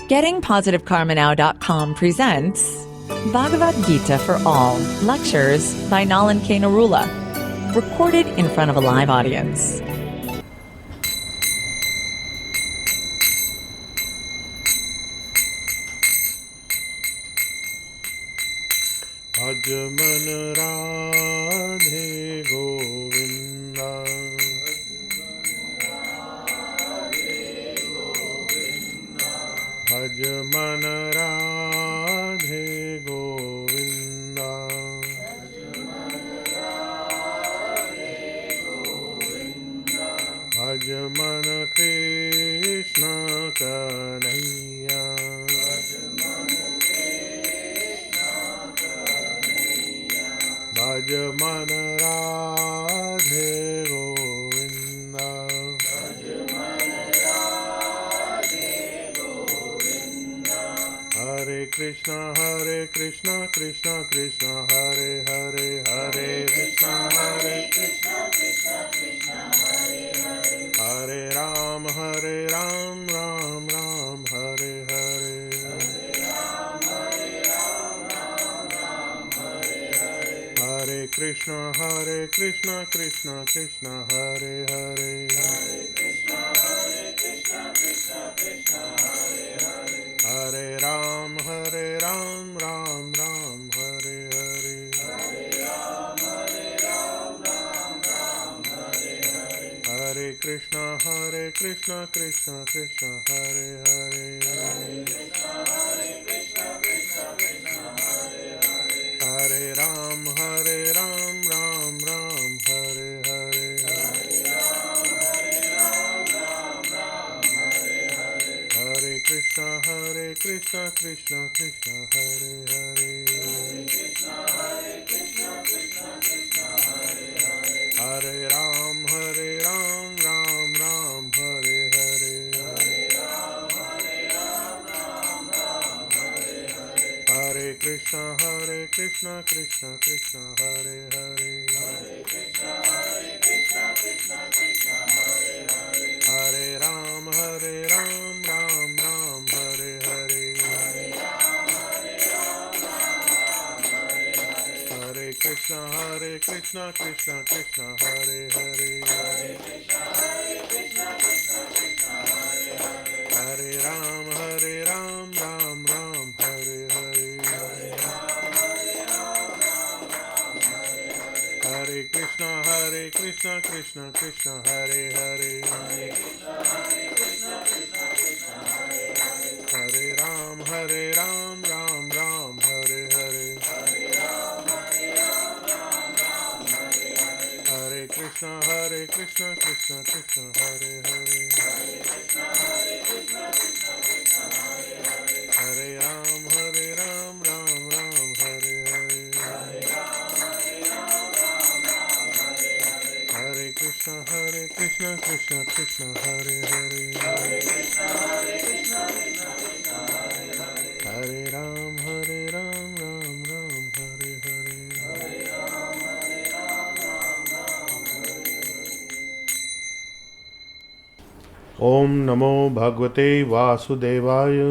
GettingPositiveKarmaNow.com presents Bhagavad Gita for All, lectures by Nalan K. Narula, recorded in front of a live audience. Bhajaman Radhe Govinda, Bhajaman Radhe Govinda, Bhajaman Krishna Kanhaiya, Bhajaman Radhe Govinda, Hare Krishna, Krishna Krishna, Hare Hare, Hare Krishna, Krishna Krishna, Hare Ram, Ram Ram, Hare Hare. Hare Krishna, Krishna Krishna, Hare Hare. Hare Ram, Ram Ram, Hare Hare. Hare Krishna, Krishna Krishna, Hare Hare. Hare Ram, Ram Ram, Hare Hare. Hare Krishna, Krishna Krishna, Hare Hare. Hare Ram, Ram Ram, Hare Hare. Hare Krishna, Krishna Krishna, Hare Hare. Hare Ram, Ram Ram, Hare Hare. Hare Krishna, Krishna Krishna, Hare Hare. Hare Ram, Ram Ram, Hare Hare. Hare Krishna, Krishna Krishna, Hare Hare. Hare Ram, Ram Ram, Hare Hare. Hare Krishna, Krishna Krishna, Hare Hare. Hare Ram, Ram Ram, Hare Hare. Hare Krishna, Krishna Hare Hare. Hare Ram, Ram Ram, Hare Hare. Om Namo Bhagavate Vasudevaya.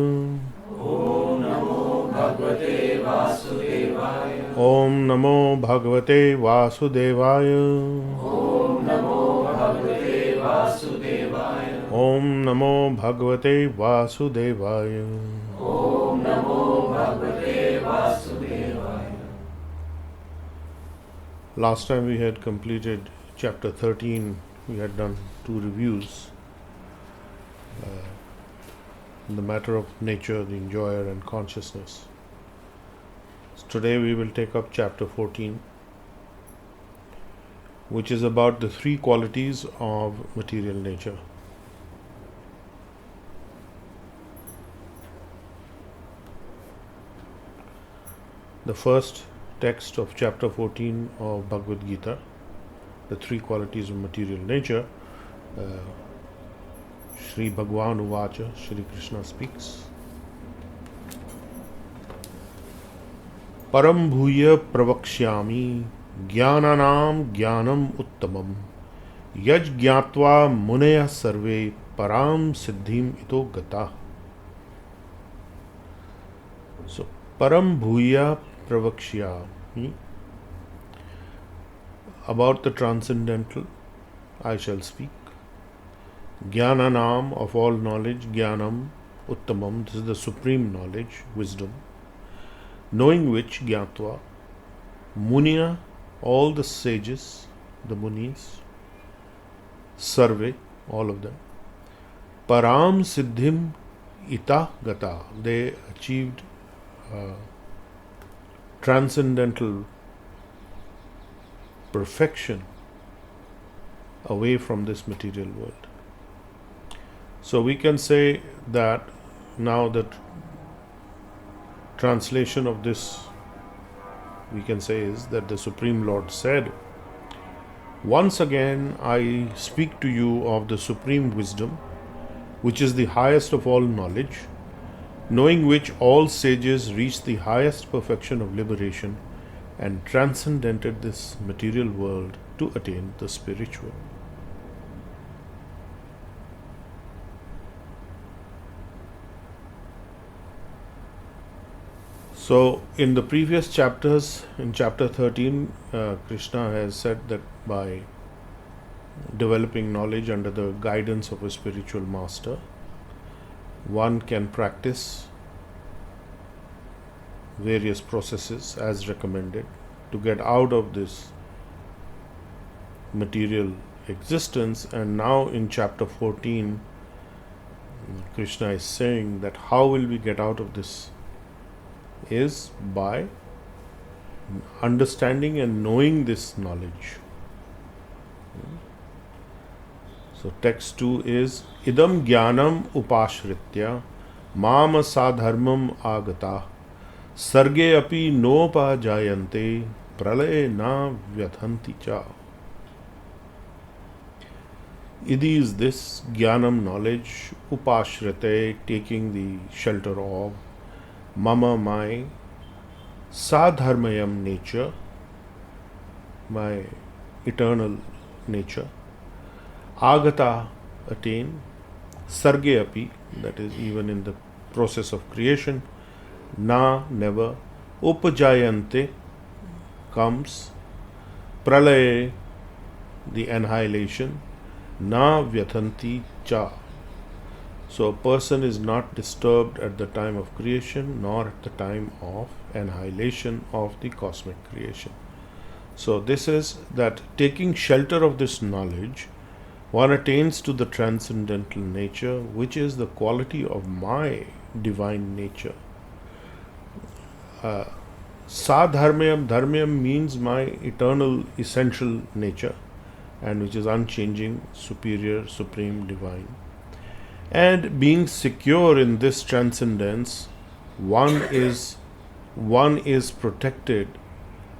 Om Namo Bhagavate Vasudevaya. Om Namo Bhagavate Vasudevaya. Om Namo Bhagavate Vasudevaya. Om Namo Bhagavate Vasudevaya. Om Namo Bhagavate Vasudevaya. Last time we had completed chapter 13. We had done 2 reviews. In the matter of nature, the enjoyer and consciousness. So today we will take up chapter 14, which is about the 3 qualities of material nature. The first text of chapter 14 of Bhagavad Gita, the 3 qualities of material nature, Shri Bhagwan Uvacha, Shri Krishna speaks. Param bhuya pravakshyami jnananam jnanam uttamam yaj jnatva munaya sarve param siddhim ito gata. So, Param Bhuya Pravakshyami, about the transcendental I shall speak. Jnananam, of all knowledge, Jnanam Uttamam, this is the supreme knowledge, wisdom, knowing which, Jnatva, Munia, all the sages, the Munis, Sarve, all of them, Param Siddhim Ita Gata, they achieved transcendental perfection away from this material world. So we can say that now the translation of this, we can say, is that the Supreme Lord said, once again I speak to you of the supreme wisdom, which is the highest of all knowledge, knowing which all sages reached the highest perfection of liberation and transcended this material world to attain the spiritual. So, in the previous chapters, in chapter 13, Krishna has said that by developing knowledge under the guidance of a spiritual master, one can practice various processes as recommended to get out of this material existence. And now in chapter 14, Krishna is saying that how will we get out of this is by understanding and knowing this knowledge. So text 2 is idam jnanam upashritya mam sadharmam agata sarge api nopa jayante pralaye na vyathanti cha. It is this jnanam knowledge, upashrite, taking the shelter of, mama, my, sadharmayam nature, my eternal nature, agata, attain, sarge api, that is even in the process of creation, na, never, upajayante, comes, pralaye, the annihilation, na vyathanti cha. So a person is not disturbed at the time of creation nor at the time of annihilation of the cosmic creation. So this is that taking shelter of this knowledge, one attains to the transcendental nature, which is the quality of my divine nature. Sadharmayam, dharmayam means my eternal essential nature, and which is unchanging, superior, supreme, divine. And being secure in this transcendence, one is protected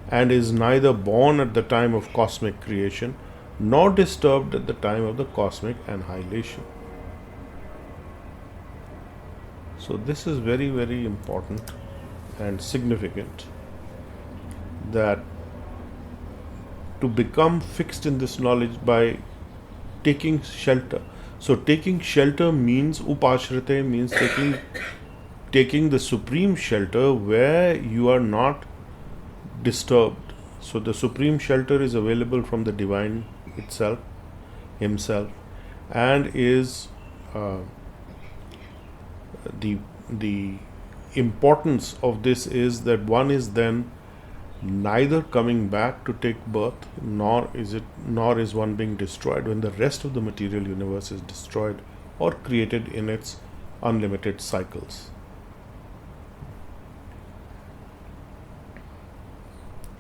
and is neither born at the time of cosmic creation nor disturbed at the time of the cosmic annihilation. So this is very, very important and significant, that to become fixed in this knowledge by taking shelter. So taking shelter means, upashrite means taking the supreme shelter where you are not disturbed. So the supreme shelter is available from the divine itself, himself, and is the importance of this is that one is then neither coming back to take birth, nor is one being destroyed when the rest of the material universe is destroyed or created in its unlimited cycles.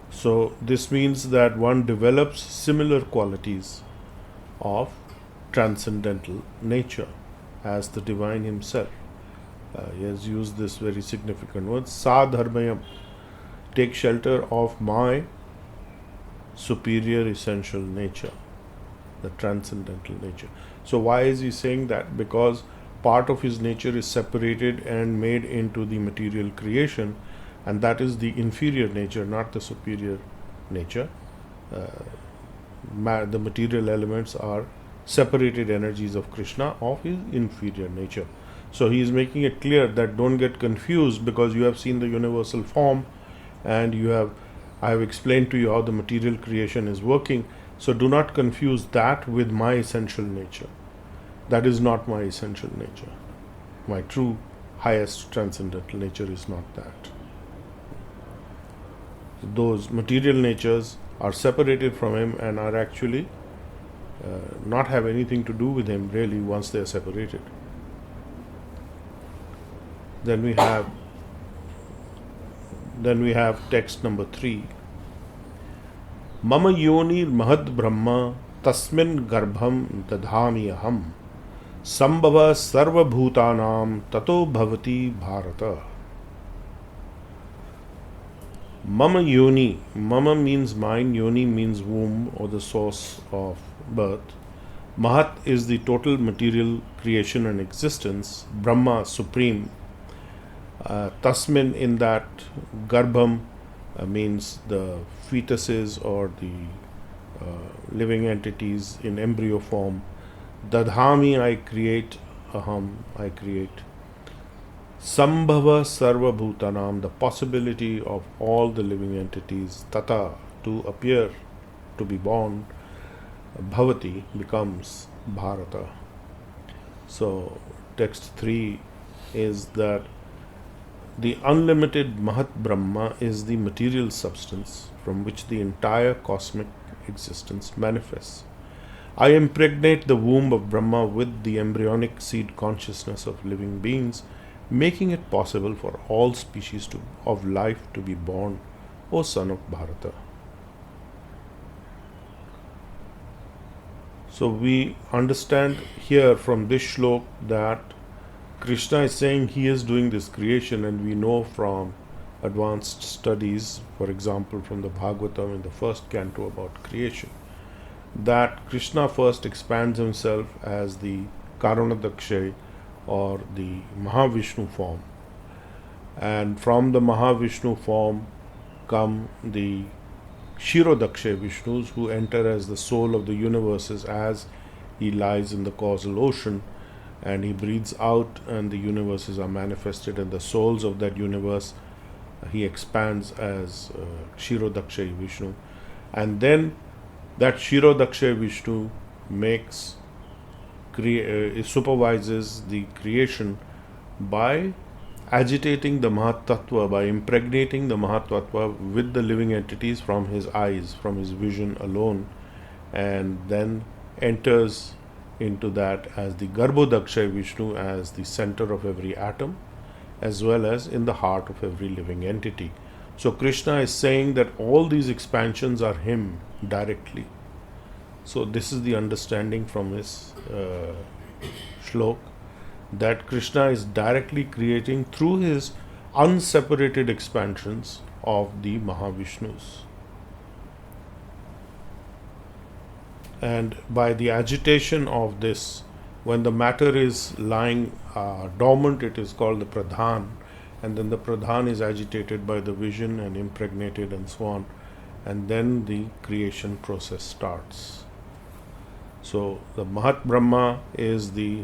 So this means that one develops similar qualities of transcendental nature as the divine himself. He has used this very significant word, sadharmayam, take shelter of my superior essential nature, the transcendental nature. So why is he saying that? Because part of his nature is separated and made into the material creation, and that is the inferior nature, not the superior nature. The material elements are separated energies of Krishna of his inferior nature. So he is making it clear that don't get confused, because you have seen the universal form and I have explained to you how the material creation is working. So do not confuse that with my essential nature. That is not my essential nature. My true highest transcendental nature is not that. Those material natures are separated from him and are actually not have anything to do with him really once they are separated. Then we have text number 3. Mama yonir mahad brahma tasmin garbham dadhami aham sambhava sarva bhutanam tato bhavati bharata. Mama yoni, mama means mine, yoni means womb or the source of birth. Mahat is the total material creation and existence. Brahma, supreme. Tasmin, in that. Garbham means the fetuses or the living entities in embryo form. Dadhami, I create. Aham, I create. Sambhava sarva bhutanam, the possibility of all the living entities. Tata, to appear, to be born. Bhavati becomes Bharata. So text 3 is that the unlimited Mahat Brahma is the material substance from which the entire cosmic existence manifests. I impregnate the womb of Brahma with the embryonic seed consciousness of living beings, making it possible for all species of life to be born, O son of Bharata. So we understand here from this shlok that Krishna is saying he is doing this creation, and we know from advanced studies, for example from the Bhagavatam in the first canto about creation, that Krishna first expands himself as the Karanadakshay or the Mahavishnu form, and from the Mahavishnu form come the Kshirodakshay Vishnus, who enter as the soul of the universes as he lies in the causal ocean, and he breathes out and the universes are manifested, and the souls of that universe he expands as Kshirodakshay Vishnu, and then that Kshirodakshay Vishnu supervises the creation by agitating the Mahatattva, by impregnating the Mahatattva with the living entities from his eyes, from his vision alone, and then enters into that as the Garbhodakshay Vishnu, as the center of every atom, as well as in the heart of every living entity. So Krishna is saying that all these expansions are him directly. So this is the understanding from his shlok, that Krishna is directly creating through his unseparated expansions of the Mahavishnus. And by the agitation of this, when the matter is lying dormant, it is called the pradhan, and then the pradhan is agitated by the vision and impregnated and so on, and then the creation process starts. So the Mahat Brahma is the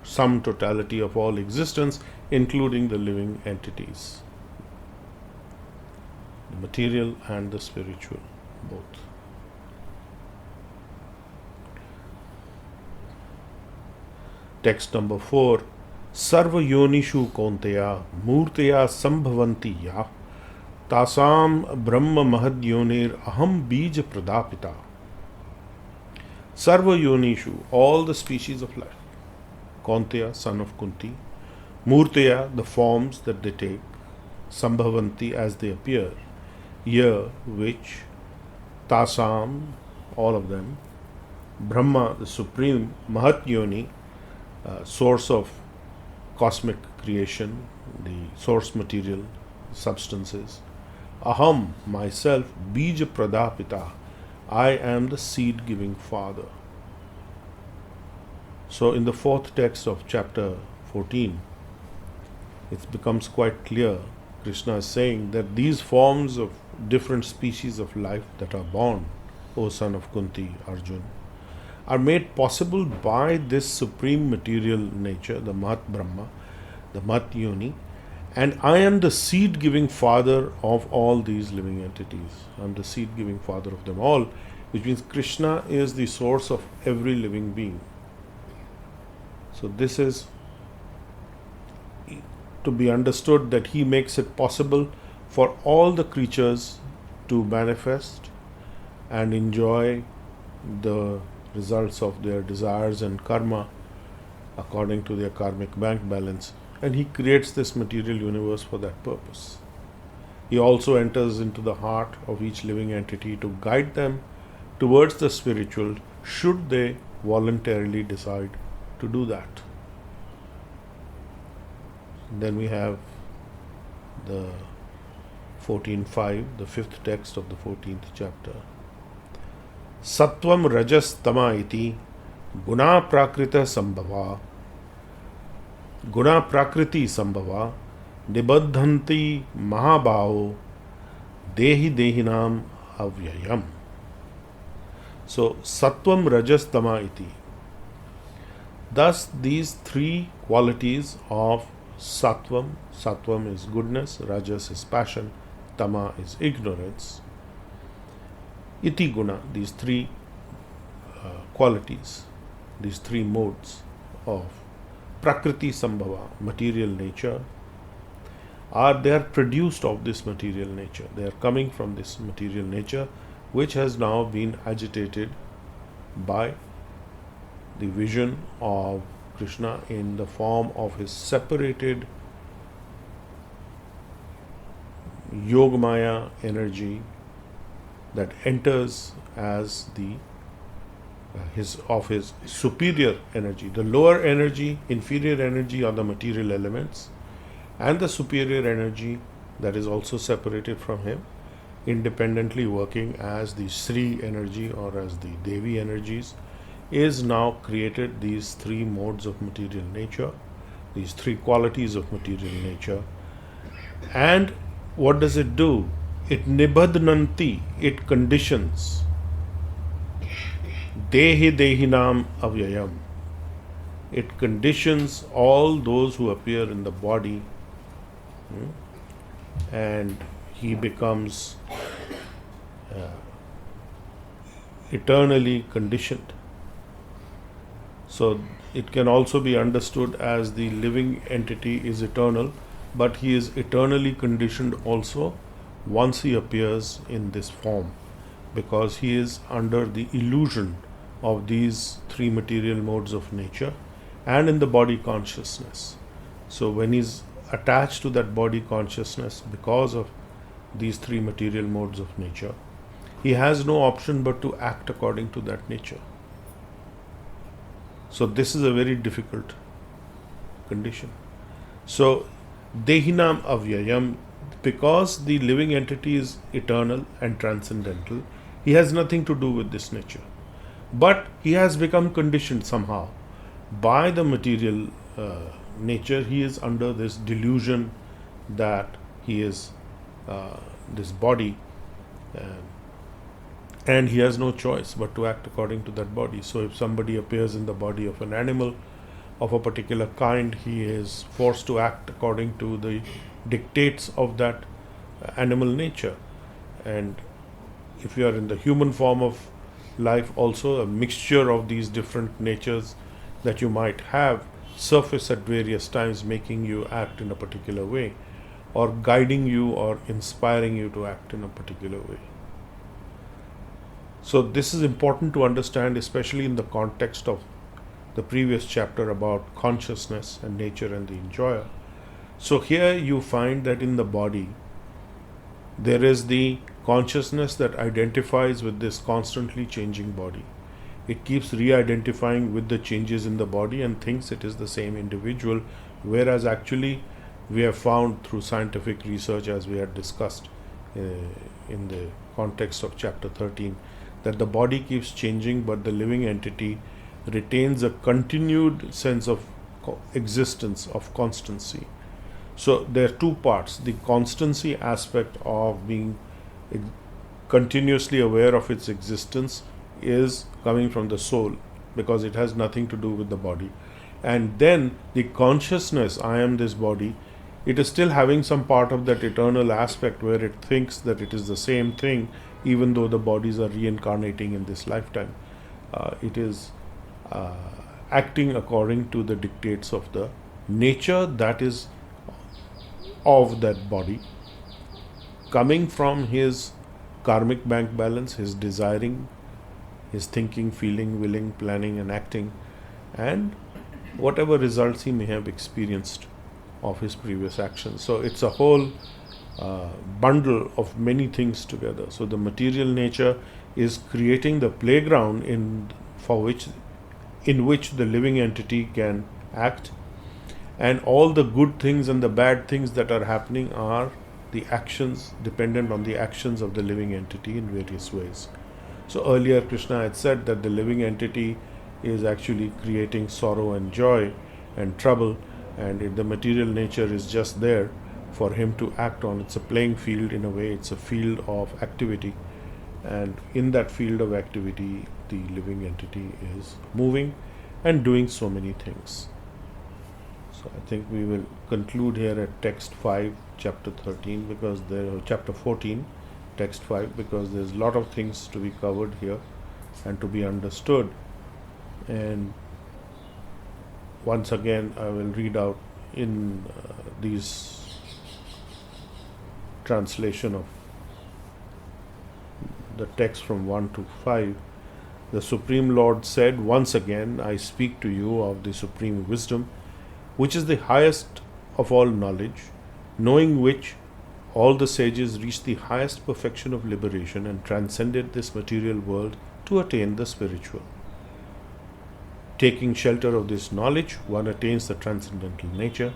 sum totality of all existence, including the living entities, the material and the spiritual, both. Text number 4. Sarva yonishu konteya murteya sambhavanti ya tasam brahma mahad yonir aham bija pradapita. Sarva yonishu, all the species of life. Konteya, son of Kunti. Murteya, the forms that they take. Sambhavanti, as they appear. Ya, which. Tasam, all of them. Brahma, the supreme. Mahat yoni, source of cosmic creation, the source material, substances. Aham, myself. Bija pradapita, I am the seed-giving father. So in the fourth text of chapter 14, it becomes quite clear. Krishna is saying that these forms of different species of life that are born, O son of Kunti, Arjun, are made possible by this supreme material nature, the Mahat Brahma, the Mahat Yoni, and I am the seed giving father of all these living entities. I am the seed giving father of them all, which means Krishna is the source of every living being. So, this is to be understood that he makes it possible for all the creatures to manifest and enjoy the results of their desires and karma according to their karmic bank balance, and he creates this material universe for that purpose. He also enters into the heart of each living entity to guide them towards the spiritual, should they voluntarily decide to do that. Then we have the 14.5, the fifth text of the 14th chapter. Sattvam rajas tama iti guna prakrita sambhava nibaddhanti mahabhavo dehinam avyayam. So, sattvam rajas tama iti. Thus, these three qualities of sattvam is goodness, rajas is passion, tama is ignorance. Iti guna, these three qualities, these three modes of prakriti sambhava, material nature, they are produced of this material nature. They are coming from this material nature, which has now been agitated by the vision of Krishna in the form of his separated Yogamaya energy that enters as his superior energy. The lower energy, inferior energy are the material elements, and the superior energy that is also separated from him, independently working as the Sri energy or as the Devi energies, is now created these three modes of material nature, these three qualities of material nature. And what does it do? It nibadnanti, it conditions. Dehinam avyayam. It conditions all those who appear in the body, and he becomes eternally conditioned. So it can also be understood as the living entity is eternal, but he is eternally conditioned also once he appears in this form, because he is under the illusion of these three material modes of nature and in the body consciousness. So when he is attached to that body consciousness because of these three material modes of nature, he has no option but to act according to that nature. So this is a very difficult condition. So dehinam avyayam, because the living entity is eternal and transcendental, he has nothing to do with this nature. But he has become conditioned somehow by the material nature. He is under this delusion that he is this body, and he has no choice but to act according to that body. So if somebody appears in the body of an animal of a particular kind, he is forced to act according to the dictates of that animal nature. And if you are in the human form of life, also a mixture of these different natures that you might have surface at various times, making you act in a particular way, or guiding you or inspiring you to act in a particular way. So this is important to understand, especially in the context of the previous chapter about consciousness and nature and the enjoyer. So here you find that in the body there is the consciousness that identifies with this constantly changing body. It keeps re-identifying with the changes in the body and thinks it is the same individual, whereas actually we have found through scientific research, as we had discussed in the context of chapter 13, that the body keeps changing, but the living entity retains a continued sense of existence, of constancy. So there are two parts: the constancy aspect of being continuously aware of its existence is coming from the soul, because it has nothing to do with the body. And then the consciousness, I am this body, it is still having some part of that eternal aspect where it thinks that it is the same thing, even though the bodies are reincarnating in this lifetime. It is acting according to the dictates of the nature that is of that body, coming from his karmic bank balance, his desiring, his thinking, feeling, willing, planning and acting, and whatever results he may have experienced of his previous actions. So it's a whole bundle of many things together. So the material nature is creating the playground in which the living entity can act, and all the good things and the bad things that are happening are the actions dependent on the actions of the living entity in various ways. So earlier Krishna had said that the living entity is actually creating sorrow and joy and trouble, and the material nature is just there for him to act on. It's a playing field in a way, it's a field of activity, and in that field of activity the living entity is moving and doing so many things. So I think we will conclude here at text 5, chapter 13, because chapter 14, text 5, because there's a lot of things to be covered here and to be understood. And once again I will read out in these translation of the text from 1 to 5. The Supreme Lord said, "Once again I speak to you of the supreme wisdom, which is the highest of all knowledge, knowing which all the sages reached the highest perfection of liberation and transcended this material world to attain the spiritual. Taking shelter of this knowledge, one attains the transcendental nature,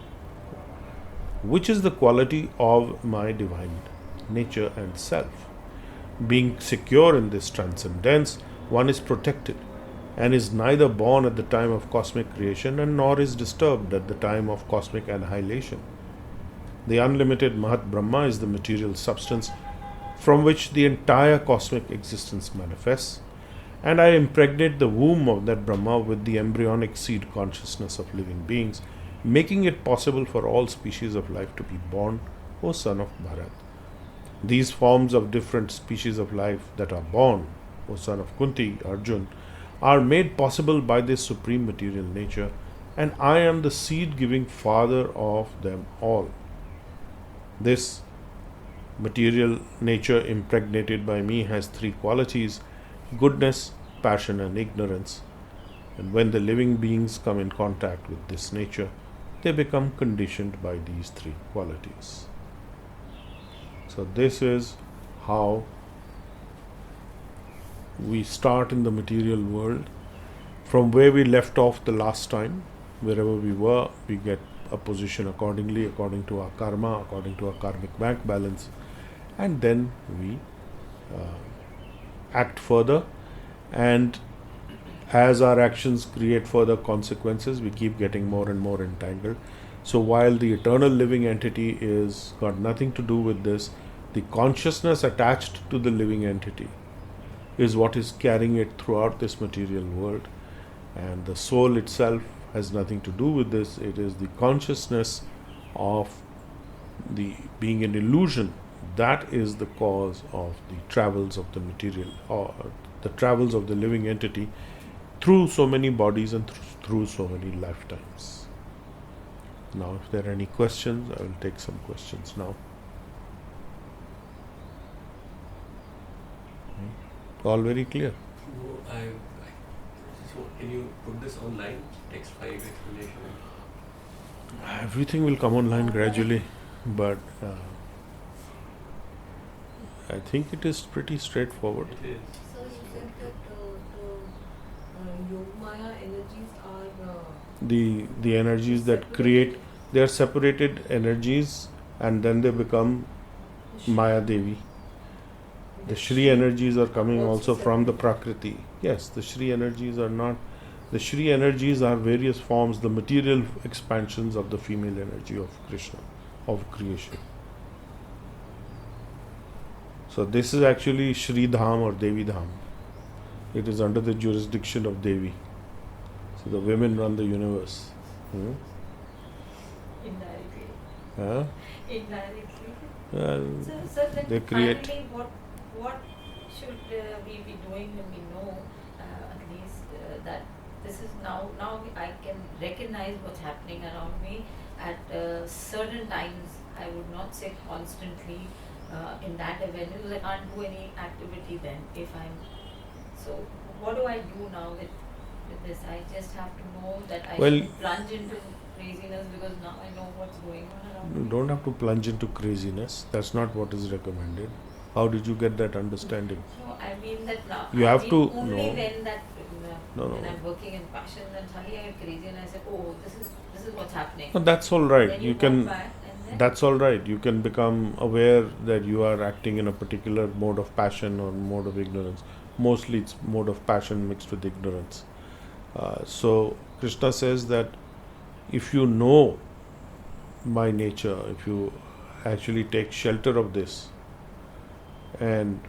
which is the quality of my divine nature and self. Being secure in this transcendence, one is protected and is neither born at the time of cosmic creation and nor is disturbed at the time of cosmic annihilation. The unlimited Mahat Brahma is the material substance from which the entire cosmic existence manifests, and I impregnate the womb of that Brahma with the embryonic seed consciousness of living beings, making it possible for all species of life to be born, O son of Bharat. These forms of different species of life that are born, O son of Kunti, Arjun, are made possible by this supreme material nature, and I am the seed-giving father of them all. This material nature impregnated by me has three qualities: goodness, passion and ignorance. And when the living beings come in contact with this nature, they become conditioned by these three qualities." So this is how we start in the material world. From where we left off the last time, wherever we were, we get a position accordingly, according to our karma, according to our karmic bank balance, and then we act further, and as our actions create further consequences, we keep getting more and more entangled. So while the eternal living entity is got nothing to do with this, the consciousness attached to the living entity is what is carrying it throughout this material world, and the soul itself has nothing to do with this. It is the consciousness of the being an illusion that is the cause of the travels of the material, or the travels of the living entity through so many bodies and through so many lifetimes. Now, if there are any questions, I will take some questions now. All very clear. So can you put this online, text 5 explanation? Everything will come online gradually, but I think it is pretty straightforward. It is. So you said that the Yogmaya energies are The energies that create, they are separated energies, and then they become Maya Devi. The Shri energies are coming also from the Prakriti. Yes, the Shri energies are not. The Shri energies are various forms, the material expansions of the female energy of Krishna, of creation. So this is actually Shri Dham or Devi Dham. It is under the jurisdiction of Devi. So the women run the universe. Indirectly. Huh? Indirectly. Well, So then they create. finally, what should we be doing when we know at least that this is now I can recognize what's happening around me at certain times. I would not say constantly in that event because I can't do any activity then if I'm. So what do I do now with this? I just have to know that I Well, should plunge into craziness because now I know what's going on around you me. don't have to plunge into craziness. That's not what is recommended. How did you get that understanding? No, I mean that now. You have to only know. when that No, when no. I'm working in passion, then suddenly I get crazy and I say, oh, this is what's happening. No, that's all right. Then You walk can. by and then That's all right. You can become aware that you are acting in a particular mode of passion or mode of ignorance. Mostly, it's mode of passion mixed with ignorance. So Krishna says that if you know my nature, if you actually take shelter of this, and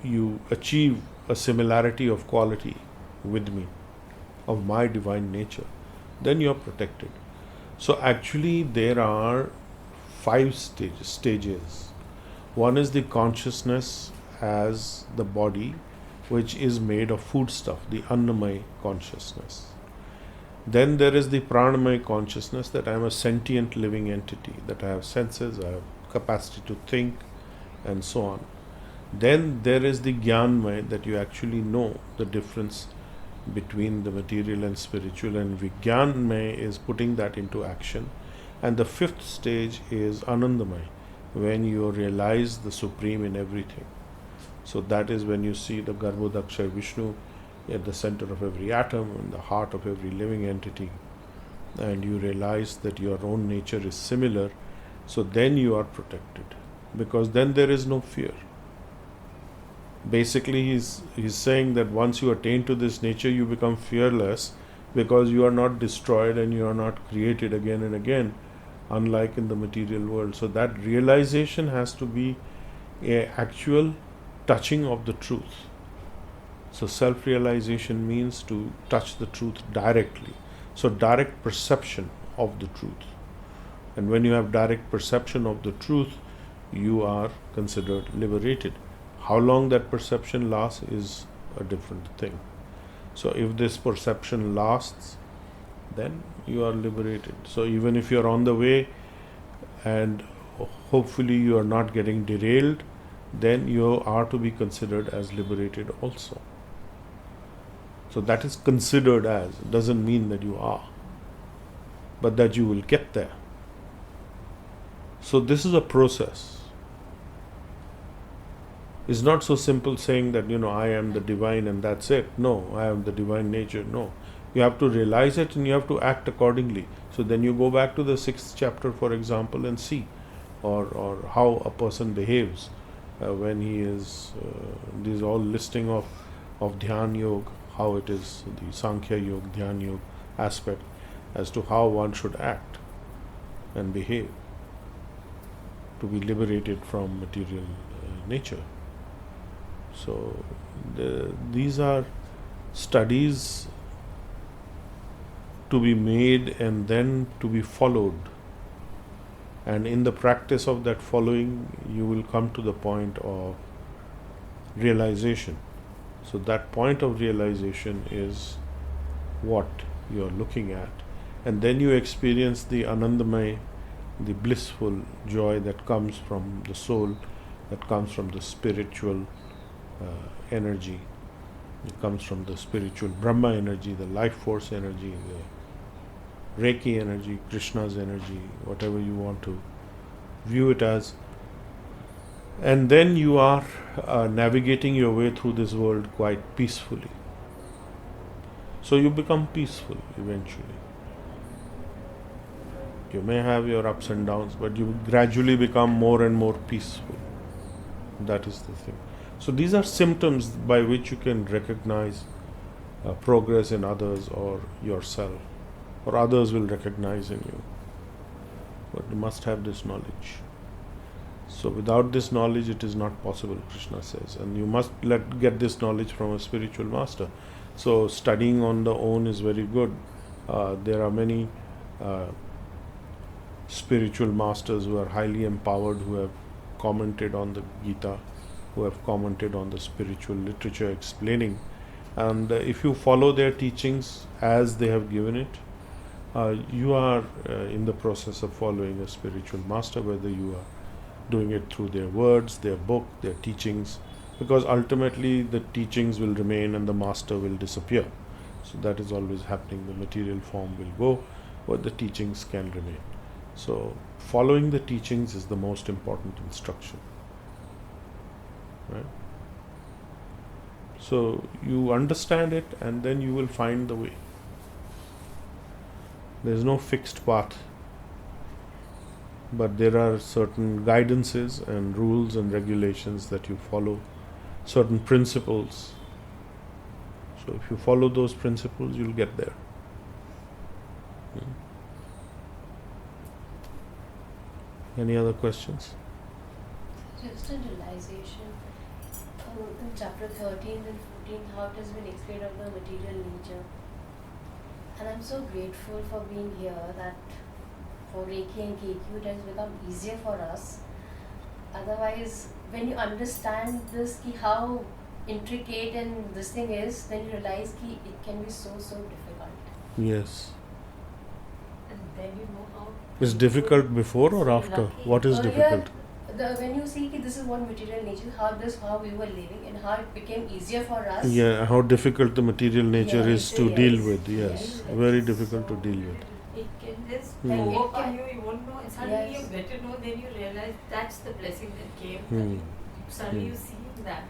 you achieve a similarity of quality with me, of my divine nature, then you are protected. So actually there are 5 stages. One is the consciousness as the body, which is made of foodstuff, the Annamay consciousness. Then there is the Pranamay consciousness, that I am a sentient living entity, that I have senses, I have capacity to think, and so on. Then there is the Jnanmay, that you actually know the difference between the material and spiritual, and Vijnanmay is putting that into action. And the 5th stage is Anandamay, when you realize the Supreme in everything. So that is when you see the Garbhodakshay Vishnu at the center of every atom, in the heart of every living entity, and you realize that your own nature is similar. So then you are protected, because then there is no fear. Basically, he's saying that once you attain to this nature, you become fearless, because you are not destroyed and you are not created again and again, unlike in the material world. So that realization has to be an actual touching of the truth. So self-realization means to touch the truth directly. So direct perception of the truth. And when you have direct perception of the truth, you are considered liberated. How long that perception lasts is a different thing. So if this perception lasts, then you are liberated. So even if you are on the way and hopefully you are not getting derailed, then you are to be considered as liberated also. So that is considered as, doesn't mean that you are, but that you will get there. So this is a process. It's not so simple saying that, I am the divine and that's it. No, I am the divine nature. No. You have to realize it and you have to act accordingly. So then you go back to the 6th chapter, for example, and see or how a person behaves when he is, these all listing of Dhyan Yoga, how it is the Sankhya Yoga, Dhyan Yoga aspect as to how one should act and behave to be liberated from material nature. So these are studies to be made and then to be followed. And in the practice of that following, you will come to the point of realization. So that point of realization is what you are looking at. And then you experience the Anandamay, the blissful joy that comes from the soul, that comes from the spiritual energy. It comes from the spiritual Brahma energy, the life force energy, the Reiki energy, Krishna's energy, whatever you want to view it as. And then you are navigating your way through this world quite peacefully. So you become peaceful eventually. You may have your ups and downs, but you gradually become more and more peaceful. That is the thing. So these are symptoms by which you can recognize progress in others or yourself, or others will recognize in you. But you must have this knowledge. So without this knowledge, it is not possible, Krishna says. And you must get this knowledge from a spiritual master. So studying on the own is very good. There are many spiritual masters who are highly empowered, who have commented on the Gita, who have commented on the spiritual literature explaining. And if you follow their teachings as they have given it, you are in the process of following a spiritual master, whether you are doing it through their words, their book, their teachings, because ultimately the teachings will remain and the master will disappear. So that is always happening. The material form will go, but the teachings can remain. So following the teachings is the most important instruction. Right? So you understand it and then you will find the way. There is no fixed path, but there are certain guidances and rules and regulations that you follow, certain principles. So if you follow those principles, you'll get there. Any other questions? Just a realization in chapter 13 and 14, how it has been explained of the material nature. And I'm so grateful for being here that for Reiki and KQ it has become easier for us. Otherwise, when you understand this, how intricate and this thing is, then you realize it can be so difficult. Yes. And then you know how. It's difficult before or after? What is difficult? When you see this is what material nature, how we were living and how it became easier for us. Yeah, how difficult the material nature is to deal with. Yes, Yes. very difficult to deal with. It can just Hmm. go up on you, you won't know, and suddenly Yes. you get to know, then you realize that's the blessing that came. Hmm. Suddenly Hmm. you see that.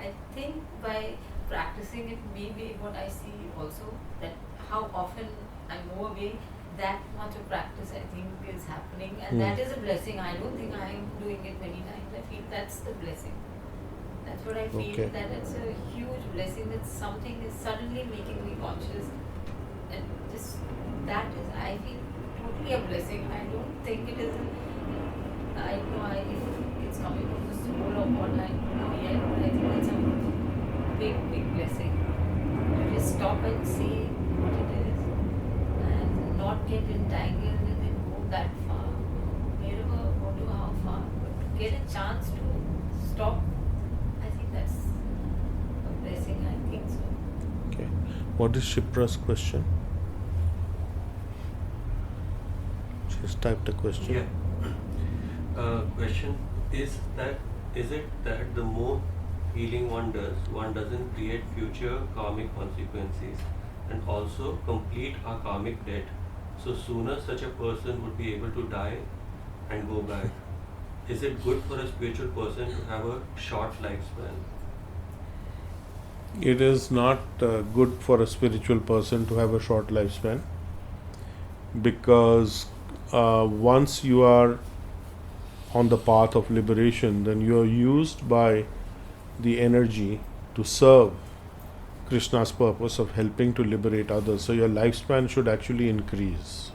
I think by practicing it, maybe what I see also, that how often I move away, that much of practice I think is happening, and that is a blessing. I don't think I am doing it many times. I feel that's the blessing. That's what I feel, Okay. that it's a huge blessing, that something is suddenly making me conscious, and just that is, I feel, totally a blessing. I don't think it is. I don't know if it's coming from the soul or what, I don't know yet, but I think it's a big blessing. To just stop and see what it is, and not get entangled and then go that far, wherever, whatever, how far, but to get a chance to stop, I think that's a blessing. I think so. Okay. What is Shipra's question? She's typed a question. Yeah. Question is it that the more healing one does, one doesn't create future karmic consequences and also complete our karmic debt. So sooner such a person would be able to die and go back. Is it good for a spiritual person to have a short lifespan? It is not good for a spiritual person to have a short lifespan, because once you are on the path of liberation, then you are used by the energy to serve Krishna's purpose of helping to liberate others. So your lifespan should actually increase.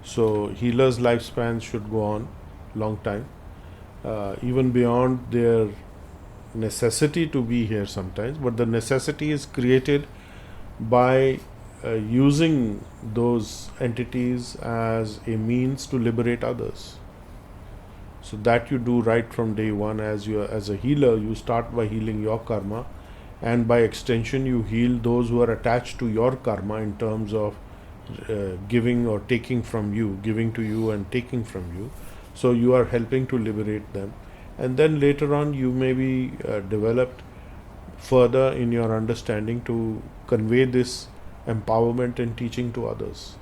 So healers' lifespans should go on long time, even beyond their necessity to be here sometimes, but the necessity is created by using those entities as a means to liberate others. So that you do right from day one. As a healer, you start by healing your karma, and by extension you heal those who are attached to your karma in terms of giving or taking from you, giving to you and taking from you. So you are helping to liberate them, and then later on you may be developed further in your understanding to convey this empowerment and teaching to others.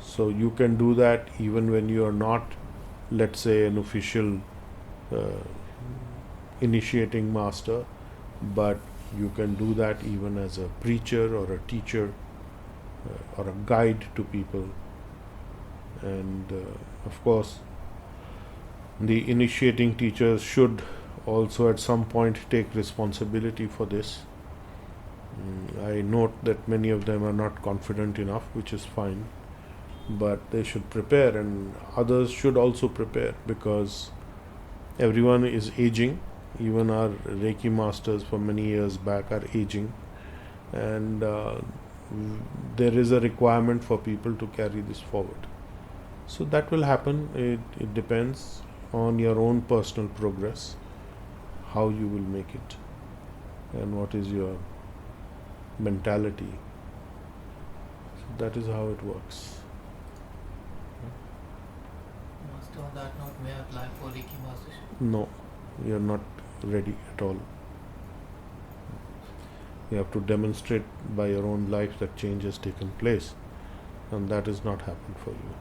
So you can do that even when you are not, let's say, an official initiating master, but you can do that even as a preacher or a teacher or a guide to people. And of course, the initiating teachers should also at some point take responsibility for this. I note that many of them are not confident enough, which is fine, but they should prepare, and others should also prepare, because everyone is aging. Even our Reiki masters for many years back are aging, and there is a requirement for people to carry this forward. So that will happen. It depends on your own personal progress, how you will make it, and what is your mentality. So that is how it works. Master, on that note, may I apply for Reiki mastership? No, you are not ready at all. You have to demonstrate by your own life that change has taken place, and that has not happened for you.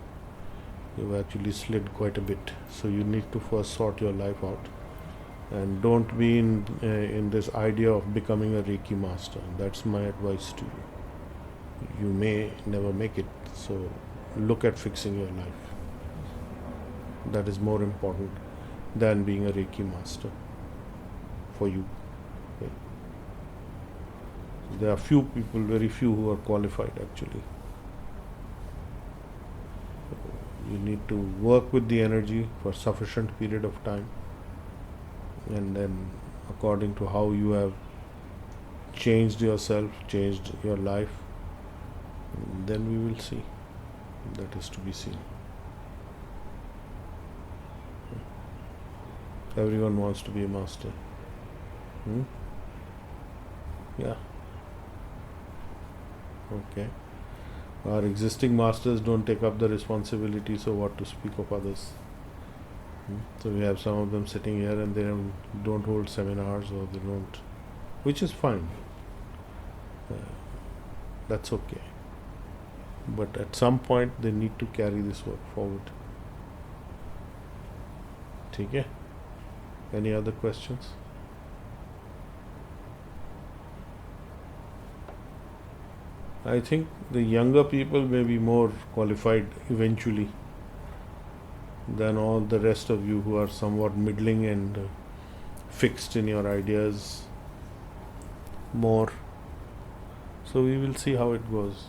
You've actually slid quite a bit, so you need to first sort your life out, and don't be in this idea of becoming a Reiki master. That's my advice to you. You may never make it, so look at fixing your life. That is more important than being a Reiki master for you. Okay. There are few people, very few, who are qualified actually. You need to work with the energy for sufficient period of time, and then according to how you have changed yourself, changed your life, then we will see. That is to be seen. Everyone wants to be a master. Yeah. Okay. Our existing masters don't take up the responsibility, so what to speak of others? So we have some of them sitting here and they don't hold seminars, or they don't, which is fine. That's okay. But at some point they need to carry this work forward. Okay? Any other questions? I think the younger people may be more qualified eventually than all the rest of you who are somewhat middling and fixed in your ideas more. So we will see how it goes.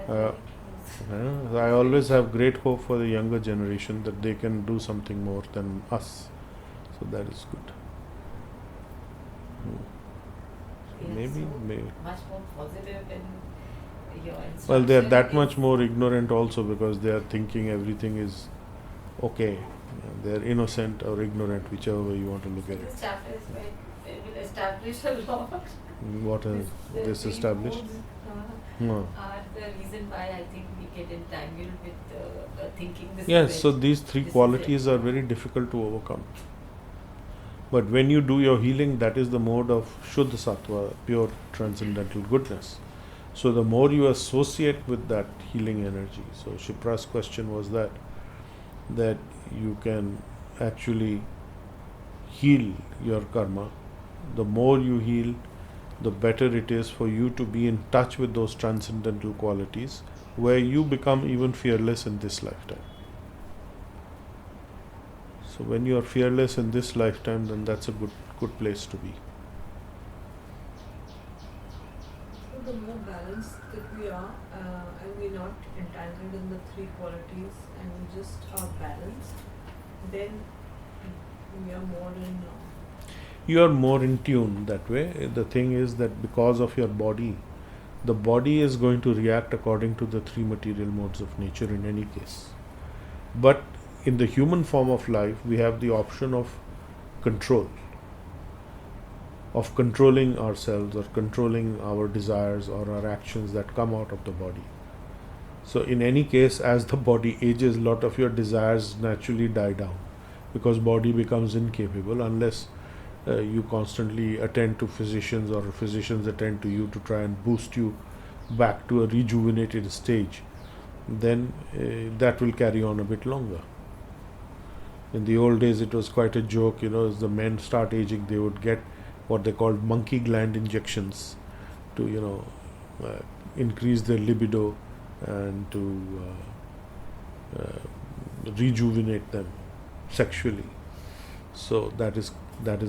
I always have great hope for the younger generation that they can do something more than us. So that is good. Maybe. Much more positive in your instruction. Well, they are that much more ignorant also, because they are thinking everything is okay. They are innocent or ignorant, whichever way you want to look at it. This chapter is quite, it will establish a lot. What is this three established? modes, No. are the reason why I think we get entangled with thinking this Yes, is so it. these three This is qualities it. are very difficult to overcome. But when you do your healing, that is the mode of Shuddha Sattva, pure transcendental goodness. So the more you associate with that healing energy, so Shipra's question was that you can actually heal your karma. The more you heal, the better it is for you to be in touch with those transcendental qualities, where you become even fearless in this lifetime. So when you are fearless in this lifetime, then that's a good place to be. So the more balanced that we are, and we're not entangled in the three qualities, and we just are balanced, then we are more in. You are more in tune that way. The thing is that because of your body, the body is going to react according to the three material modes of nature in any case. But in the human form of life, we have the option of control, of controlling ourselves or controlling our desires or our actions that come out of the body. So in any case, as the body ages, a lot of your desires naturally die down, because body becomes incapable unless you constantly attend to physicians, or physicians attend to you to try and boost you back to a rejuvenated stage. Then that will carry on a bit longer. In the old days, it was quite a joke, as the men start aging, they would get what they called monkey gland injections to, increase their libido and to rejuvenate them sexually. So that is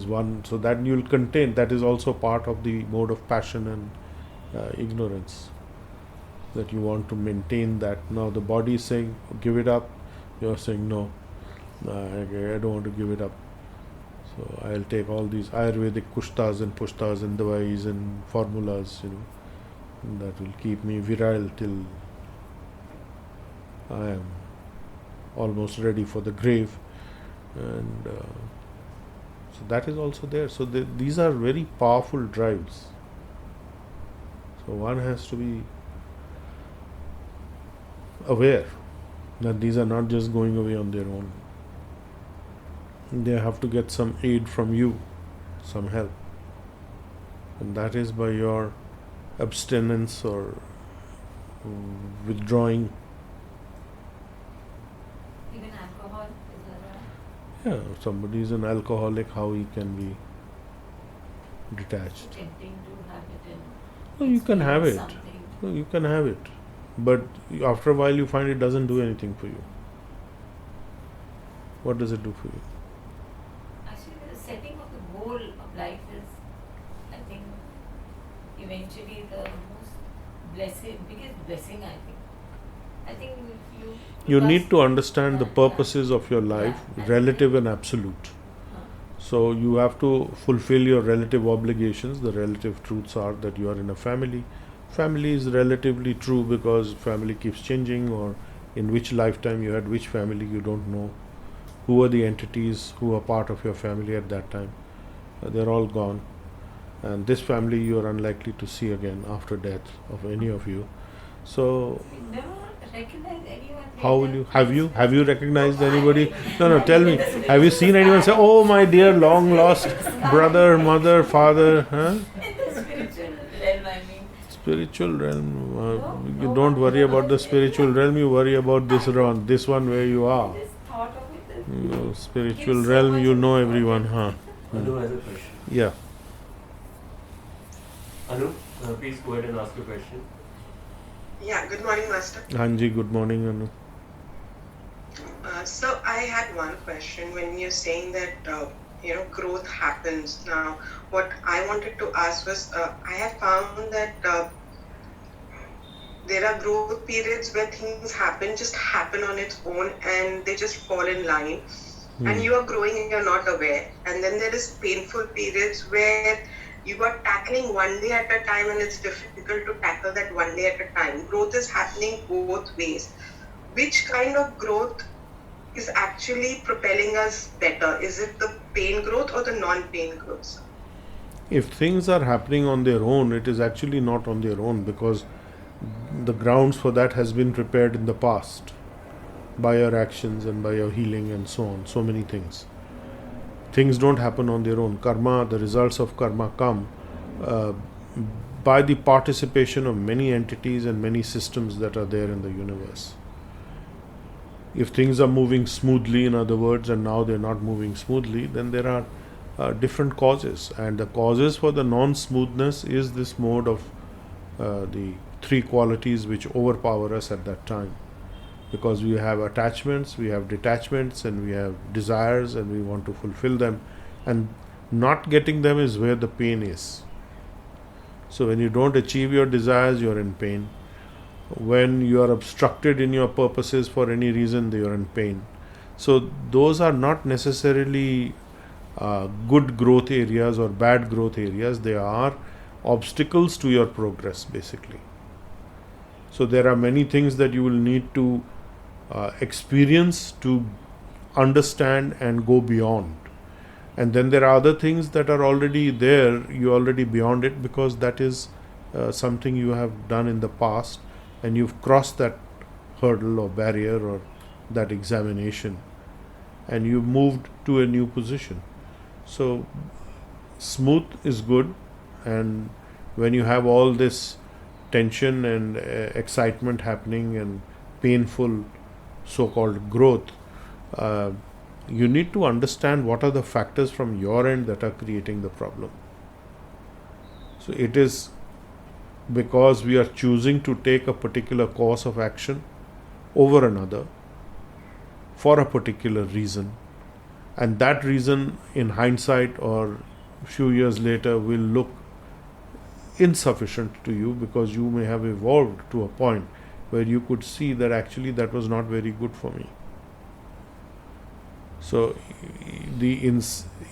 one. So that you will contain. That is also part of the mode of passion and ignorance. That you want to maintain that. Now the body is saying, give it up. You are saying, no, I don't want to give it up. So I'll take all these Ayurvedic kushtas and pushtas and dawais and formulas, that will keep me virile till I am almost ready for the grave. And so that is also there. So these are very powerful drives. So one has to be aware that these are not just going away on their own. They have to get some aid from you, some help. And that is by your abstinence or withdrawing. Even alcohol, is that right? Yeah, if somebody is an alcoholic, how he can be detached? Tempting to have it and No, you can have it. something. No, you can have it. But after a while you find it doesn't do anything for you. What does it do for you? Actually, the setting of the goal of life is, I think, eventually the most biggest blessing, I think. I think You need must- to understand the yeah. purposes of your life, Yeah, relative and absolute. So you have to fulfill your relative obligations. The relative truths are that you are in a family. Family is relatively true because family keeps changing, or in which lifetime you had which family, you don't know. Who are the entities who are part of your family at that time? They're all gone. And this family you are unlikely to see again after death of any of you. So We never recognize anyone. how will later. you have you recognized anybody? No, tell me. Have you seen anyone say, "Oh, my dear long lost brother, mother, father"? Huh? In the spiritual realm, I mean. Spiritual realm. You No, don't worry about the no. spiritual realm. You worry about this one where you are. I just thought of it. That Spiritual gives so realm. much You know importance. everyone, huh? Anu has a question. Yeah. Anu, please go ahead and ask your question. Yeah, good morning, Master. Hanji, good morning, Anu. So I had one question when you're saying that growth happens. Now, what I wanted to ask was, I have found that there are growth periods where things just happen on its own, and they just fall in line. And you are growing and you're not aware. And then there is painful periods where you are tackling one day at a time, and it's difficult to tackle that one day at a time. Growth is happening both ways. Which kind of growth is actually propelling us better? Is it the pain growth or the non-pain growth? If things are happening on their own, it is actually not on their own, because the grounds for that has been prepared in the past by your actions and by your healing and so on, so many things. Things don't happen on their own. Karma, the results of karma come by the participation of many entities and many systems that are there in the universe. If things are moving smoothly, in other words, and now they're not moving smoothly, then there are different causes. And the causes for the non-smoothness is this mode of the three qualities which overpower us at that time. Because we have attachments, we have detachments, and we have desires, and we want to fulfill them. And not getting them is where the pain is. So when you don't achieve your desires, you're in pain. When you are obstructed in your purposes for any reason, you are in pain. So those are not necessarily good growth areas or bad growth areas. They are obstacles to your progress, basically. So there are many things that you will need to experience to understand and go beyond. And then there are other things that are already there, you're already beyond it, because that is something you have done in the past, and you've crossed that hurdle or barrier or that examination, and you've moved to a new position. So smooth is good, and when you have all this tension and excitement happening and painful so-called growth, you need to understand what are the factors from your end that are creating the problem. So it is because we are choosing to take a particular course of action over another for a particular reason, and that reason in hindsight or few years later will look insufficient to you, because you may have evolved to a point where you could see that actually that was not very good for me. So the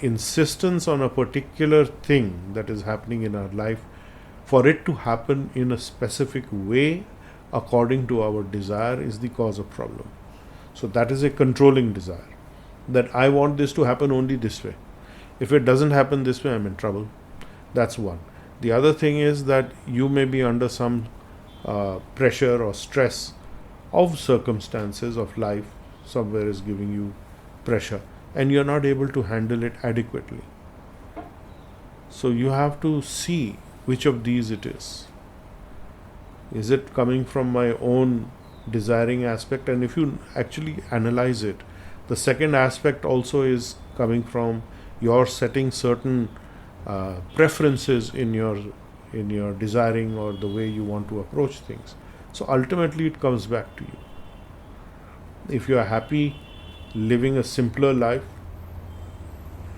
insistence on a particular thing that is happening in our life For it to happen in a specific way according to our desire is the cause of problem. So that is a controlling desire, that I want this to happen only this way. If it doesn't happen this way, I'm in trouble. That's one. The other thing is that you may be under some pressure or stress of circumstances of life. Somewhere is giving you pressure and you're not able to handle it adequately. So you have to see which of these it is. Is it coming from my own desiring aspect? And if you actually analyze it, the second aspect also is coming from your setting certain preferences in your desiring or the way you want to approach things. So ultimately it comes back to you. If you are happy living a simpler life,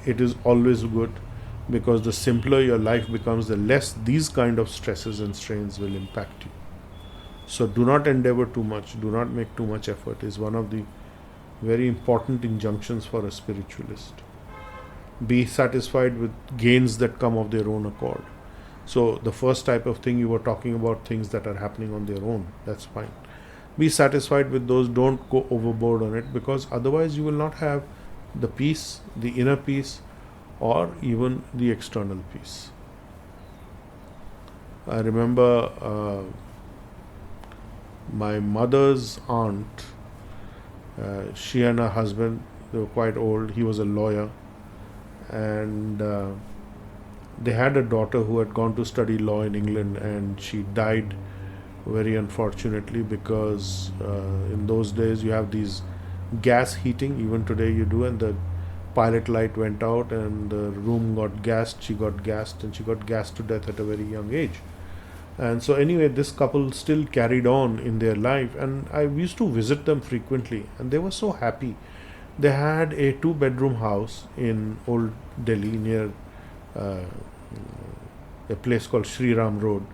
it is always good, because the simpler your life becomes, the less these kind of stresses and strains will impact you. So do not endeavor too much, do not make too much effort, is one of the very important injunctions for a spiritualist. Be satisfied with gains that come of their own accord. So the first type of thing, you were talking about things that are happening on their own, that's fine. Be satisfied with those, don't go overboard on it, because otherwise you will not have the peace, the inner peace, or even the external peace. I remember my mother's aunt, she and her husband, they were quite old, he was a lawyer, and they had a daughter who had gone to study law in England, and she died very unfortunately, because in those days you have these gas heating, even today you do, and the pilot light went out and the room got gassed, she got gassed, and she got gassed to death at a very young age. And so anyway, this couple still carried on in their life, and I used to visit them frequently, and they were so happy. They had a 2-bedroom house in Old Delhi near a place called Sri Ram Road,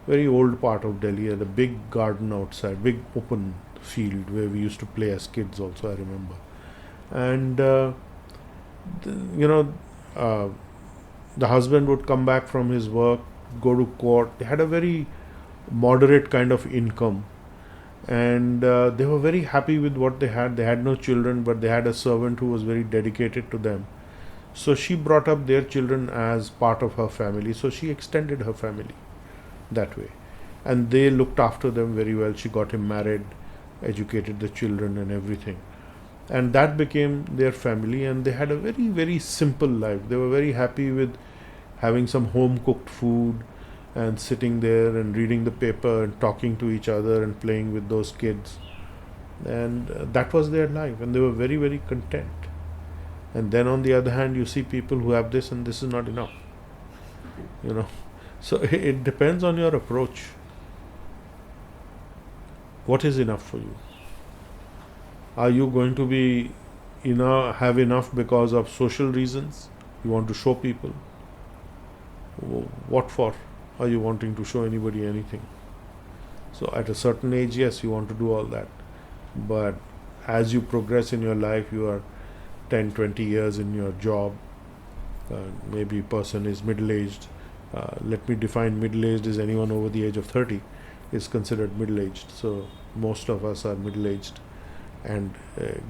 very old part of Delhi, and a big garden outside, big open field where we used to play as kids also, I remember. And the husband would come back from his work, go to court. They had a very moderate kind of income, and they were very happy with what they had. They had no children, but they had a servant who was very dedicated to them. So she brought up their children as part of her family. So she extended her family that way, and they looked after them very well. She got him married, educated the children and everything, and that became their family, and they had a very, very simple life. They were very happy with having some home cooked food and sitting there and reading the paper and talking to each other and playing with those kids, and that was their life, and they were very, very content. And then on the other hand, you see people who have this, and this is not enough, so it depends on your approach. What is enough for you? Are you going to be have enough because of social reasons? You want to show people? What for? Are you wanting to show anybody anything? So at a certain age, yes, you want to do all that. But as you progress in your life, you are 10, 20 years in your job. Maybe a person is middle-aged. Let me define middle-aged as anyone over the age of 30 is considered middle-aged. So most of us are middle-aged and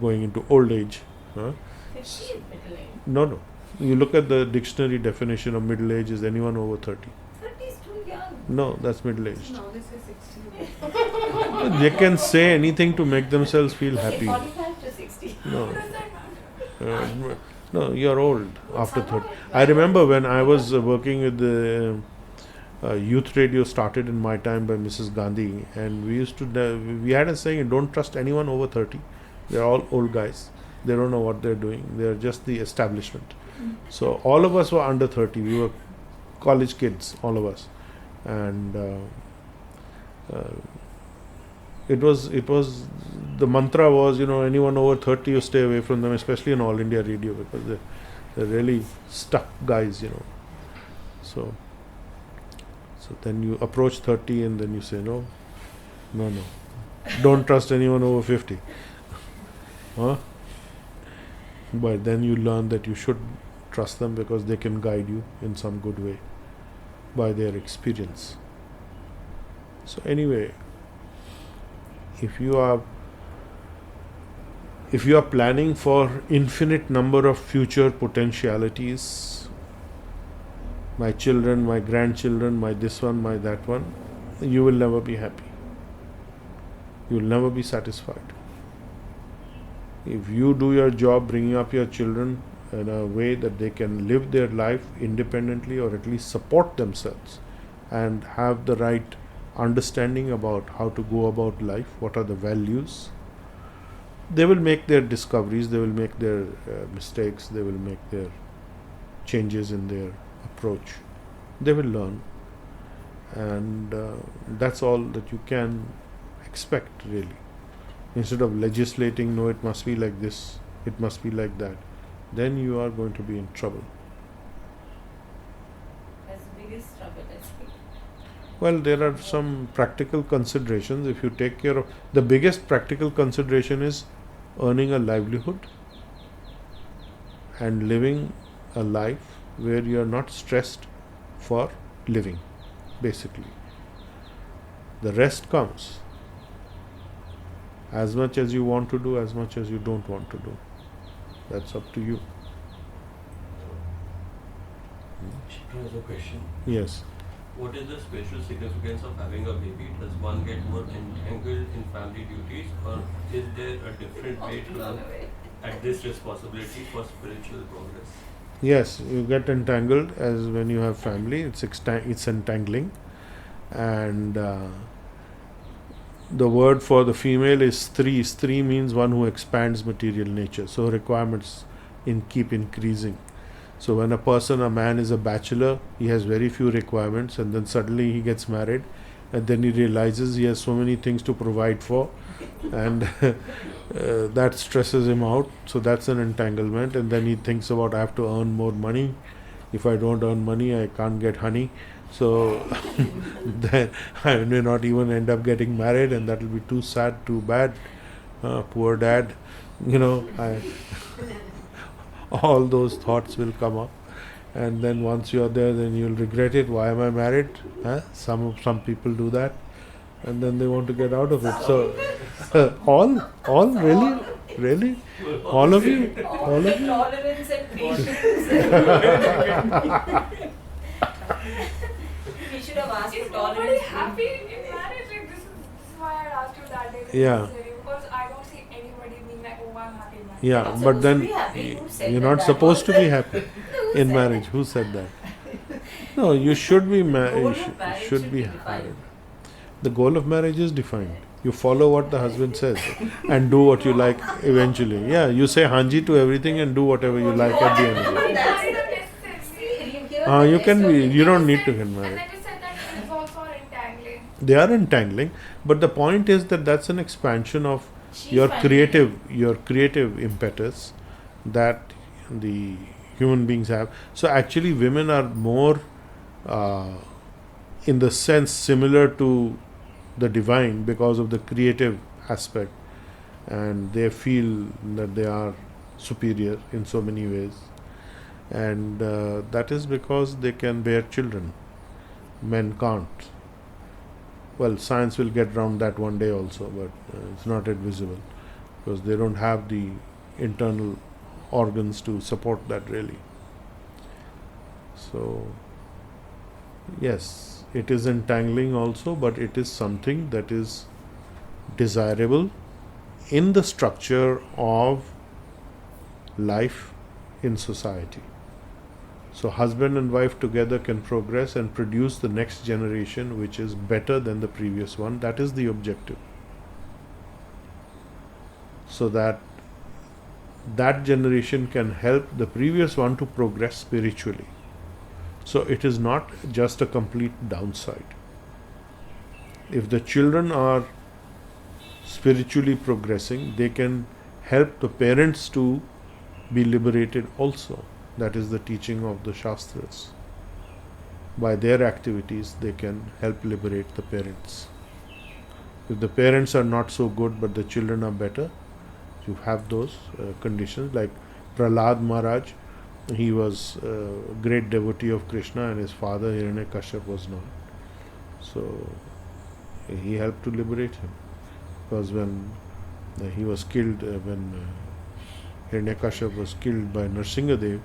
going into old age. 50 is middle-aged. No. You look at the dictionary definition of middle age is anyone over 30. 30 is too young. No, that's middle-aged. Now they say 60. They can say anything to make themselves feel happy. 45 to 60. No. No, you're old after 30. I remember when I was working with the youth radio started in my time by Mrs. Gandhi, and we had a saying, don't trust anyone over 30. They're all old guys. They don't know what they're doing. They're just the establishment. So all of us were under 30. We were college kids, all of us. And it was the mantra was, anyone over 30, you stay away from them, especially in All India Radio, because they're really stuck guys, So then you approach 30 and then you say, no. Don't trust anyone over 50. But then you learn that you should trust them because they can guide you in some good way. by their experience. So anyway, if you are planning for infinite number of future potentialities, my children, my grandchildren, my this one, my that one, you will never be happy. You will never be satisfied. If you do your job bringing up your children in a way that they can live their life independently, or at least support themselves and have the right understanding about how to go about life, what are the values, they will make their discoveries, they will make their mistakes, they will make their changes in their approach, they will learn, and that's all that you can expect, really. Instead of legislating, no, it must be like this, it must be like that, then you are going to be in trouble. That's the biggest trouble, I think. Well, there are some practical considerations. If you take care of, the biggest practical consideration is earning a livelihood and living a life where you are not stressed for living, basically. The rest comes. As much as you want to do, as much as you don't want to do. That's up to you. Shloka has a question. Yes. What is the spiritual significance of having a baby? Does one get more entangled in family duties, or is there a different way to look at this responsibility for spiritual progress? Yes, you get entangled as when you have family. It's entangling, and the word for the female is stri. Stri means one who expands material nature. So requirements keep increasing. So when a man is a bachelor, he has very few requirements, and then suddenly he gets married, and then he realizes he has so many things to provide for, and that stresses him out. So that's an entanglement, and then he thinks about, I have to earn more money. If I don't earn money, I can't get honey. So then I may not even end up getting married, and that will be too sad, too bad. Poor dad, all those thoughts will come up, and then once you are there, then you'll regret it. Why am I married? Some people do that, and then they want to get out of it. So all really, all of you. Tolerance and patience. We should have asked for Is nobody tolerance. happy in marriage? Like, this is why I asked you that day. Yeah. Because I don't see anybody being like, oh, I'm happy in marriage. Yeah, Not but supposed to then be happy. Who said you're that? not supposed to be happy Who in said marriage. that? Who said that? No, you should be Goal married. of marriage Should be defined. happy. The goal of marriage is defined. You follow what the husband says and do what you like eventually. Yeah, you say hanji to everything and do whatever you like at the end of it. That's not necessary. You can be. You don't need to get And married. then you said that kids also are entangling. They are entangling, but the point is that that's an expansion of your creative impetus that the human beings have. So actually, women are more, in the sense, similar to the divine because of the creative aspect, and they feel that they are superior in so many ways, and that is because they can bear children. Men can't. Well, science will get around that one day also, but it's not yet visible because they don't have the internal organs to support that, really. So yes, it is entangling also, but it is something that is desirable in the structure of life in society. So husband and wife together can progress and produce the next generation which is better than the previous one. That is the objective. So that generation can help the previous one to progress spiritually. So it is not just a complete downside. If the children are spiritually progressing, they can help the parents to be liberated also. That is the teaching of the Shastras. By their activities, they can help liberate the parents. If the parents are not so good but the children are better, you have those conditions. Like Prahlad Maharaj He was a great devotee of Krishna, and his father Hiranyakashipu was not. So he helped to liberate him. Because when he was killed, when Hiranyakashipu was killed by Narsingadev,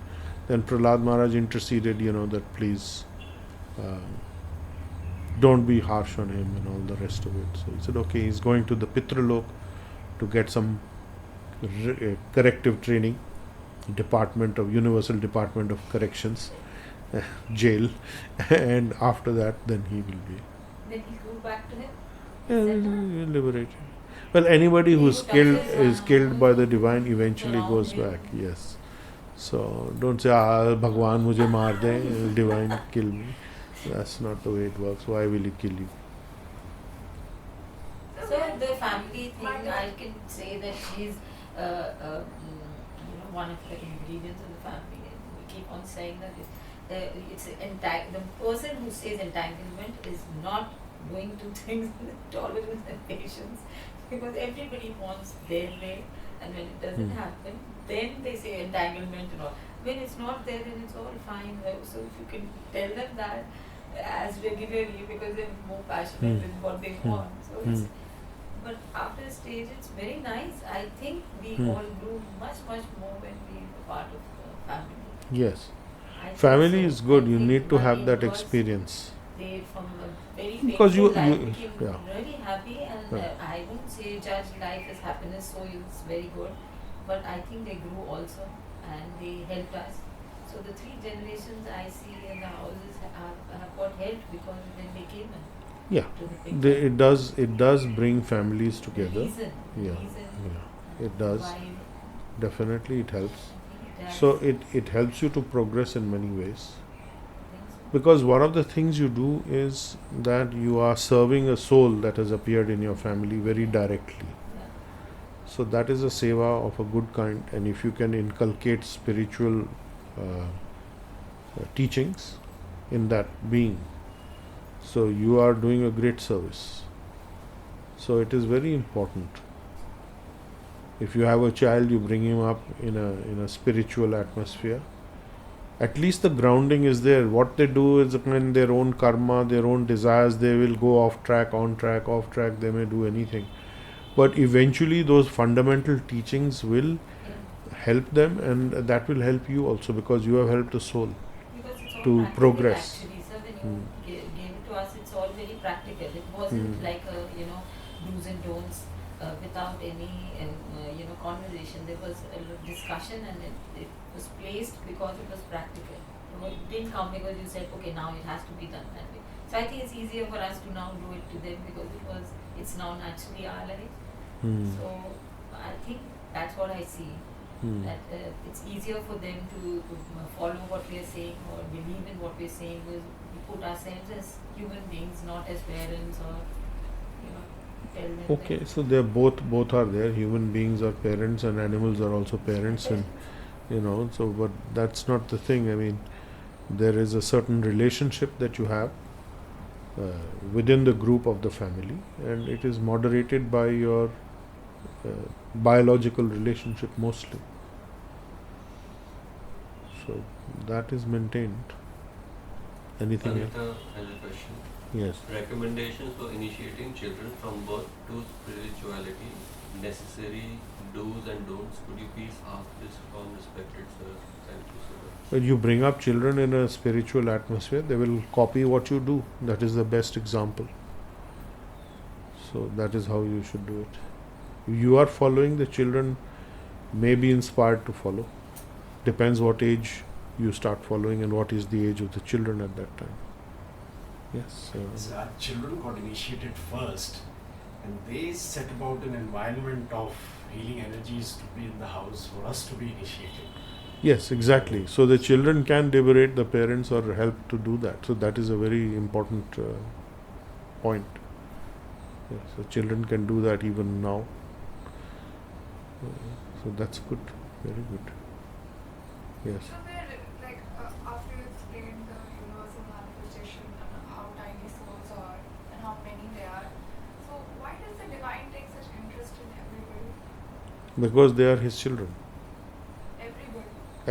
then Prahlad Maharaj interceded, that please don't be harsh on him and all the rest of it. So he said, okay, he's going to the Pitralok to get some corrective training, Universal Department of Corrections, jail, and after that, then he will be. Then he go back to him? Liberated. Well, anybody who's killed is killed by the divine eventually goes back. Yes. So don't say, Bhagwan mujhe maar de, divine kill me. That's not the way it works. Why will he kill you? So the family thing, I can say that she's one of the ingredients of the family. We keep on saying that it's the person who says entanglement is not going to things with tolerance and patience, because everybody wants their way, and when it doesn't happen, then they say entanglement and all. When it's not there, then it's all fine. So if you can tell them that as regularly, because they're more passionate with what they want. So it's, but after a stage, it's very nice. I think we all grew much more when we were part of the family. Yes. Family is good. You need to have that experience. They from a very Because painful life became yeah. really happy, and I wouldn't say judge life as happiness, so it's very good. But I think they grew also, and they helped us. So the 3 generations I see in the houses have got helped because when they came in. Yeah, it does bring families together. Reason. It does. Why? Definitely, it helps. It does. So it helps you to progress in many ways. Because one of the things you do is that you are serving a soul that has appeared in your family very directly. So that is a seva of a good kind, and if you can inculcate spiritual teachings in that being, so you are doing a great service. So it is very important. If you have a child, you bring him up in a spiritual atmosphere. At least the grounding is there. What they do is in their own karma, their own desires, they will go off track, on track, off track, they may do anything. But eventually those fundamental teachings will help them, and that will help you also, because you have helped the soul to progress. Actually, so when you gave it to us, it's all very practical. It wasn't like do's and don'ts without any conversation. There was a discussion, and it was placed because it was practical. It didn't come because you said, okay, now it has to be done that way. So I think it's easier for us to now do it to them because it's now naturally our life. So I think that's what I see. That it's easier for them to follow what we are saying or believe in what we are saying, because we put ourselves as human beings, not as parents, or tell them. Okay, so they're both are there. Human beings are parents, and animals are also parents, and so, but that's not the thing. I mean, there is a certain relationship that you have within the group of the family, and it is moderated by your biological relationship mostly. So that is maintained. Anything else? Has a question. Yes. Recommendations for initiating children from birth to spirituality, necessary do's and don'ts. Could you please ask this from respected sir? Thank you, sir. When you bring up children in a spiritual atmosphere, they will copy what you do. That is the best example. So that is how you should do it. You are following, the children may be inspired to follow. Depends what age you start following and what is the age of the children at that time. Yes. So our children got initiated first, and they set about an environment of healing energies to be in the house for us to be initiated. Yes, exactly. So the children can liberate the parents or help to do that. So that is a very important point. Yes, so children can do that even now. So that's good, very good. Yes. So there, after you explained the universal manifestation and how tiny souls are and how many they are, so why does the divine take such interest in everybody? Because they are his children. Everybody.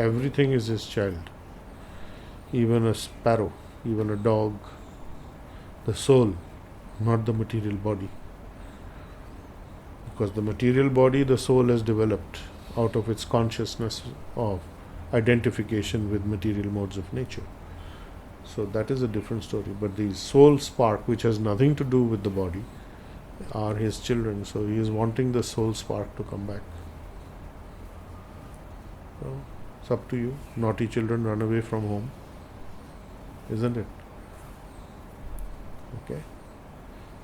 Everything is his child. Even a sparrow, even a dog. The soul, not the material body. Because the material body, the soul has developed out of its consciousness of identification with material modes of nature. So that is a different story. But the soul spark, which has nothing to do with the body, are his children. So he is wanting the soul spark to come back. So it's up to you. Naughty children run away from home. Isn't it? Okay.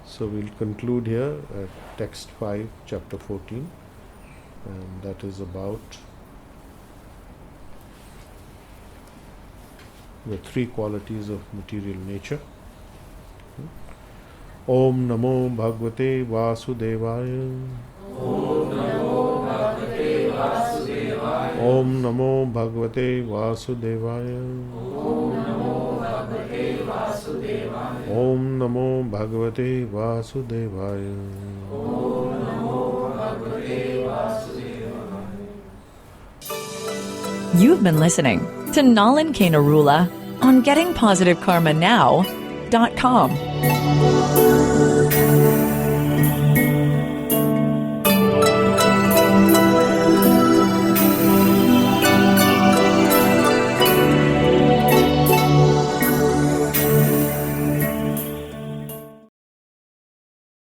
So we'll conclude here at text 5, chapter 14. And that is about the three qualities of material nature. Om Namo Bhagavate Vasudevaya. Om Namo Bhagavate Vasudevaya. Om Namo Bhagavate Vasudevaya. Om Namo Bhagavate Vasudevaya. Om Namo Bhagavate Vasudevaya. Om Namo Bhagavate Vasudevaya. You've been listening to Nalan Kena Rula on GettingPositiveKarmaNow.com.